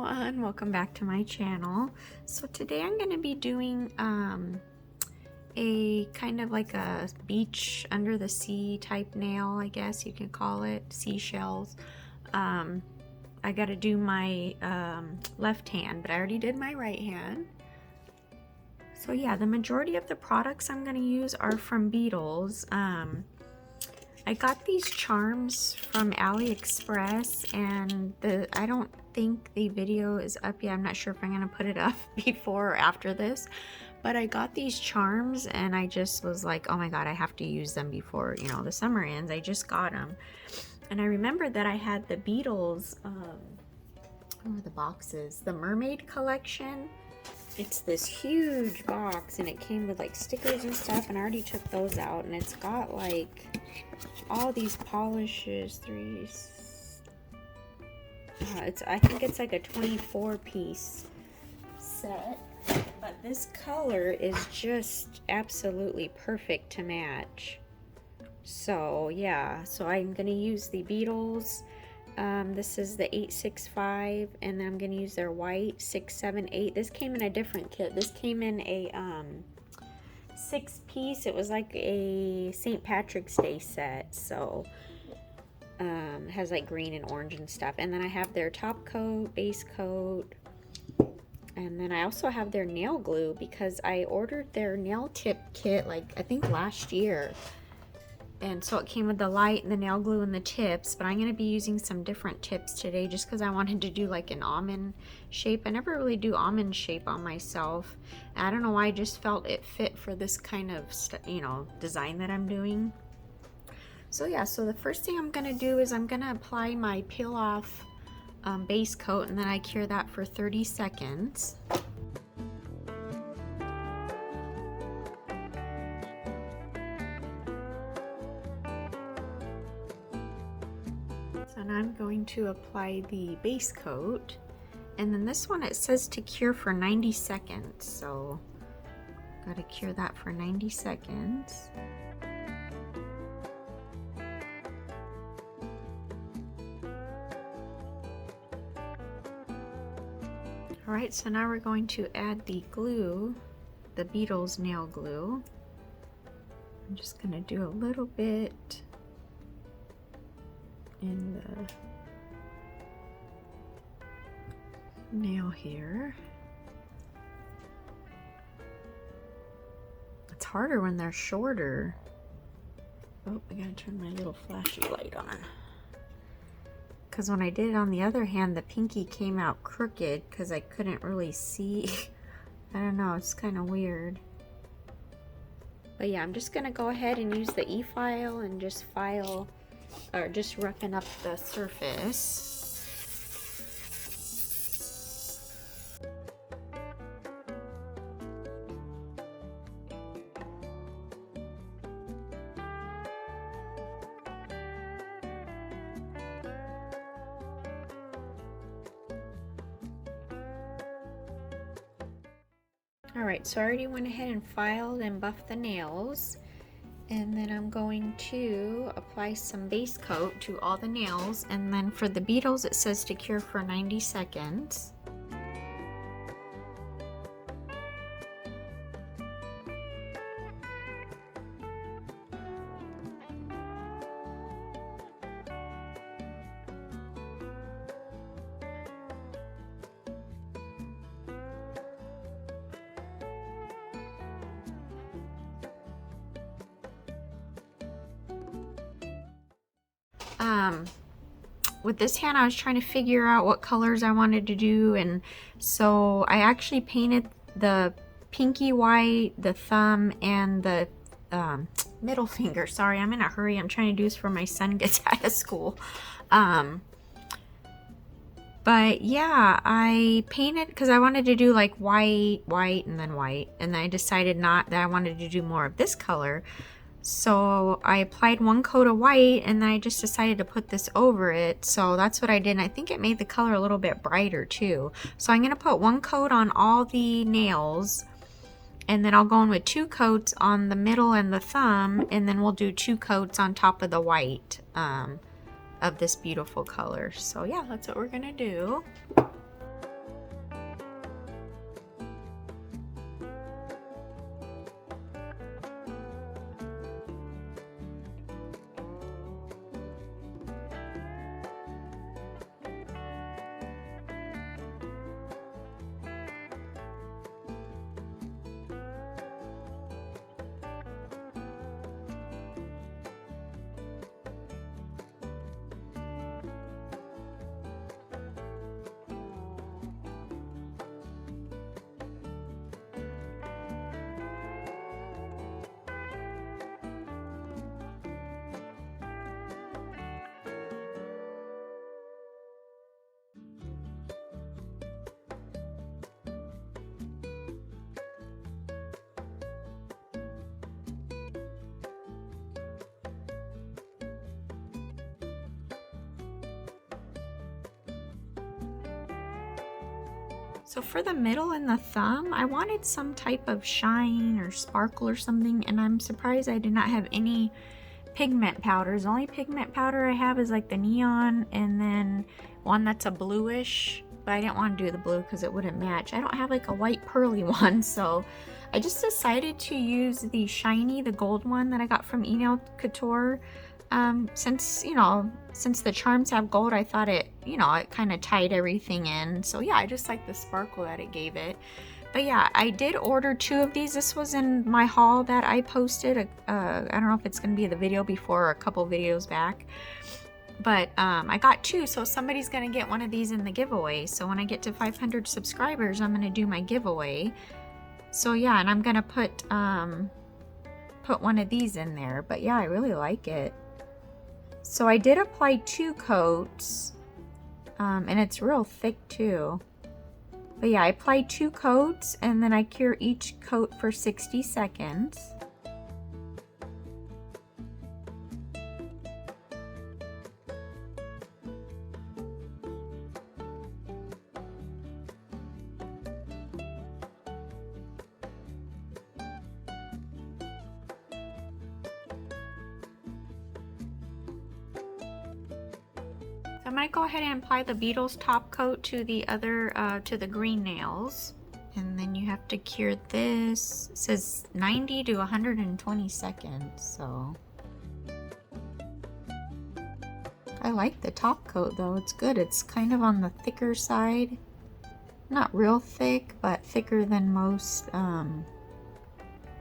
everyone, welcome back to my channel. So today I'm going to be doing a kind of like a beach under the sea type nail, I guess you can call it, seashells. I got to do my left hand, but I already did my right hand. So yeah, the majority of the products I'm going to use are from Beetles. I got these charms from AliExpress, and I don't think the video is up yet. I'm not sure if I'm gonna put it up before or after this, but I got these charms and I just was like, oh my god, I have to use them before, you know, the summer ends. I just got them, and I remembered that I had the Beetles, what are the boxes? The Mermaid collection. It's this huge box and it came with like stickers and stuff, and I already took those out, and it's got like all these polishes, I think it's like a 24 piece set, but this color is just absolutely perfect to match. So yeah, so I'm gonna use the Beetles. This is the 865, and then I'm going to use their white 678. This came in a different kit. This came in a 6-piece. It was like a St. Patrick's Day set. So it has like green and orange and stuff. And then I have their top coat, base coat, and then I also have their nail glue because I ordered their nail tip kit like I think last year. And so it came with the light and the nail glue and the tips, but I'm going to be using some different tips today just because I wanted to do like an almond shape. I never really do almond shape on myself. I don't know why, I just felt it fit for this kind of, you know, design that I'm doing. So yeah, so the first thing I'm going to do is I'm going to apply my peel off base coat, and then I cure that for 30 seconds. And I'm going to apply the base coat, and then this one it says to cure for 90 seconds, so gotta cure that for 90 seconds. Alright, so now we're going to add the glue, the Beetles nail glue. I'm just gonna do a little bit in the nail here. It's harder when they're shorter. Oh, I gotta turn my little flashy light on, because when I did it on the other hand, the pinky came out crooked because I couldn't really see. I don't know, it's kind of weird. But yeah, I'm just gonna go ahead and use the e-file and just file, or just roughen up the surface. Alright, so I already went ahead and filed and buffed the nails. And then I'm going to apply some base coat to all the nails, and then for the Beetles it says to cure for 90 seconds. With this hand I was trying to figure out what colors I wanted to do, and so I actually painted the pinky white, the thumb, and the middle finger. Sorry, I'm in a hurry. I'm trying to do this before my son gets out of school. But yeah, I painted because I wanted to do like white, and then white, and then I decided not that I wanted to do more of this color. So I applied one coat of white, and then I just decided to put this over it. So that's what I did, and I think it made the color a little bit brighter too. So I'm going to put one coat on all the nails, and then I'll go in with 2 coats on the middle and the thumb, and then we'll do 2 coats on top of the white of this beautiful color. So yeah, that's what we're going to do. So for the middle and the thumb, I wanted some type of shine or sparkle or something, and I'm surprised I did not have any pigment powders. The only pigment powder I have is like the neon, and then one that's a bluish, but I didn't want to do the blue because it wouldn't match. I don't have like a white pearly one, so I just decided to use the shiny, the gold one that I got from Nail Couture. Since the charms have gold, I thought it kind of tied everything in. So yeah, I just like the sparkle that it gave it. But yeah, I did order 2 of these. This was in my haul that I posted. I don't know if it's going to be the video before or a couple videos back. But I got 2, so somebody's going to get one of these in the giveaway. So when I get to 500 subscribers, I'm going to do my giveaway. So yeah, and I'm going to put one of these in there. But yeah, I really like it. So I did apply 2 coats, and it's real thick too. But yeah, I applied 2 coats, and then I cure each coat for 60 seconds. I'm going to go ahead and apply the Beetles top coat to the other, to the green nails. And then you have to cure this. It says 90 to 120 seconds, so. I like the top coat though, it's good. It's kind of on the thicker side. Not real thick, but thicker than most,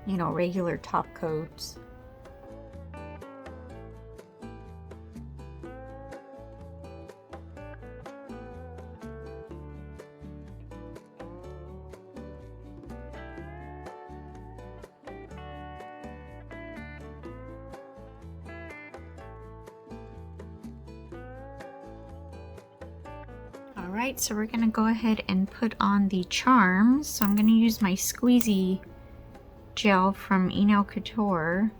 regular top coats. Alright, so we're going to go ahead and put on the charms. So I'm going to use my squeezy gel from Nail Couture,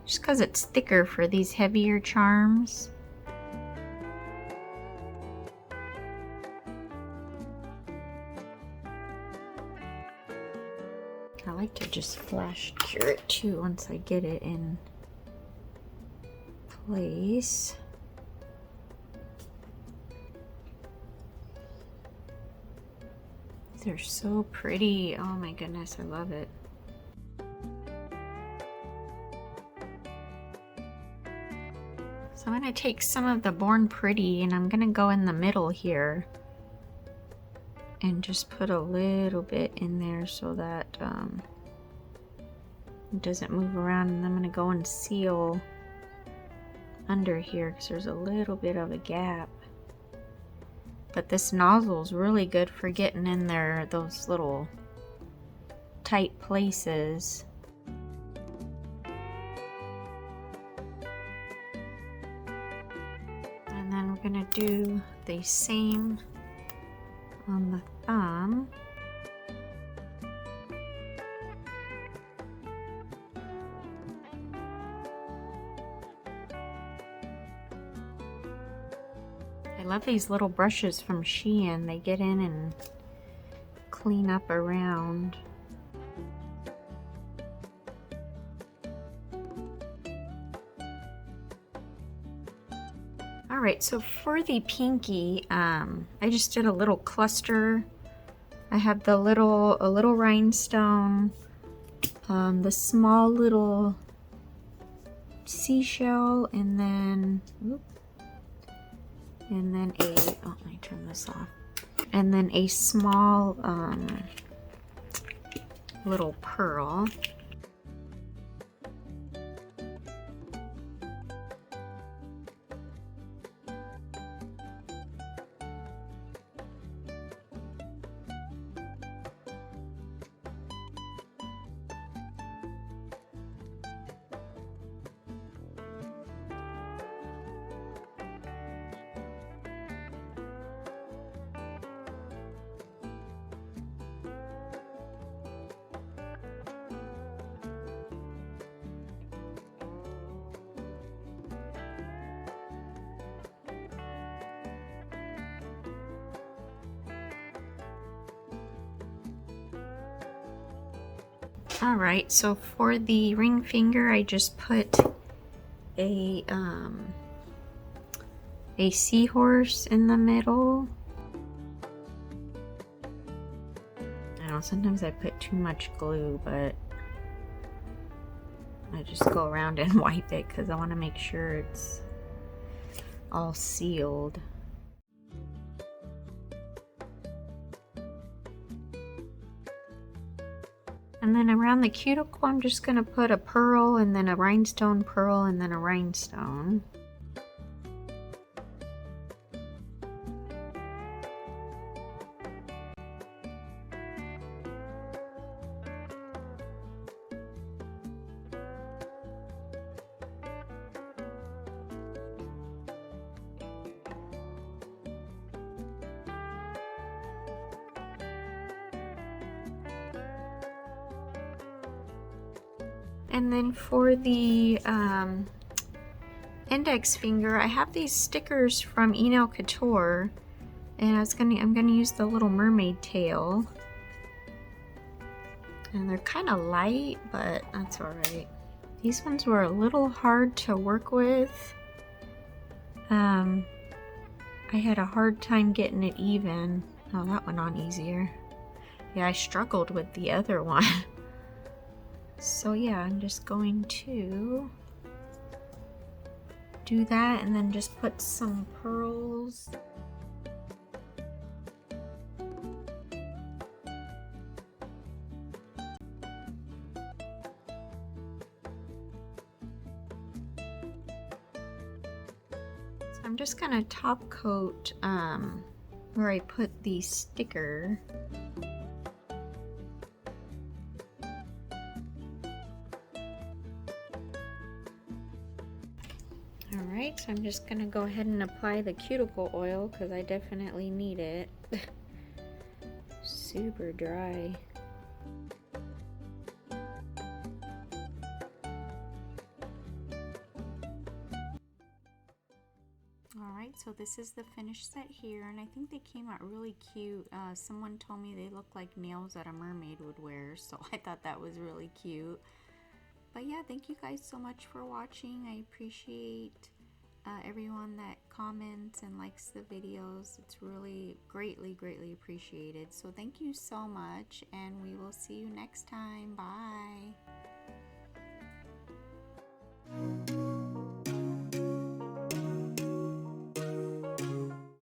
just because it's thicker for these heavier charms. I like to just flash cure it too once I get it in place. They're so pretty. Oh my goodness, I love it. So I'm going to take some of the Born Pretty and I'm going to go in the middle here and just put a little bit in there so that it doesn't move around. And I'm going to go and seal under here because there's a little bit of a gap. But this nozzle is really good for getting in there, those little tight places. And then we're gonna do the same on the thumb. I love these little brushes from Shein. They get in and clean up around. Alright, so for the pinky, I just did a little cluster. I have the a little rhinestone, the small little seashell, and then let me turn this off. And then a small little pearl. Alright, so for the ring finger, I just put a seahorse in the middle. I know sometimes I put too much glue, but I just go around and wipe it because I want to make sure it's all sealed. And then around the cuticle, I'm just going to put a pearl and then a rhinestone pearl and then a rhinestone. And then for the index finger, I have these stickers from Nail Couture, and I'm gonna use the little mermaid tail. And they're kind of light, but that's alright. These ones were a little hard to work with. I had a hard time getting it even. Oh, that went on easier. Yeah, I struggled with the other one. So yeah, I'm just going to do that and then just put some pearls. So I'm just gonna top coat where I put the sticker. Alright, so I'm just gonna go ahead and apply the cuticle oil because I definitely need it. Super dry. Alright, so this is the finished set here, and I think they came out really cute. Someone told me they look like nails that a mermaid would wear, so I thought that was really cute. But yeah, thank you guys so much for watching. I appreciate everyone that comments and likes the videos. It's really greatly appreciated. So thank you so much, and we will see you next time. Bye.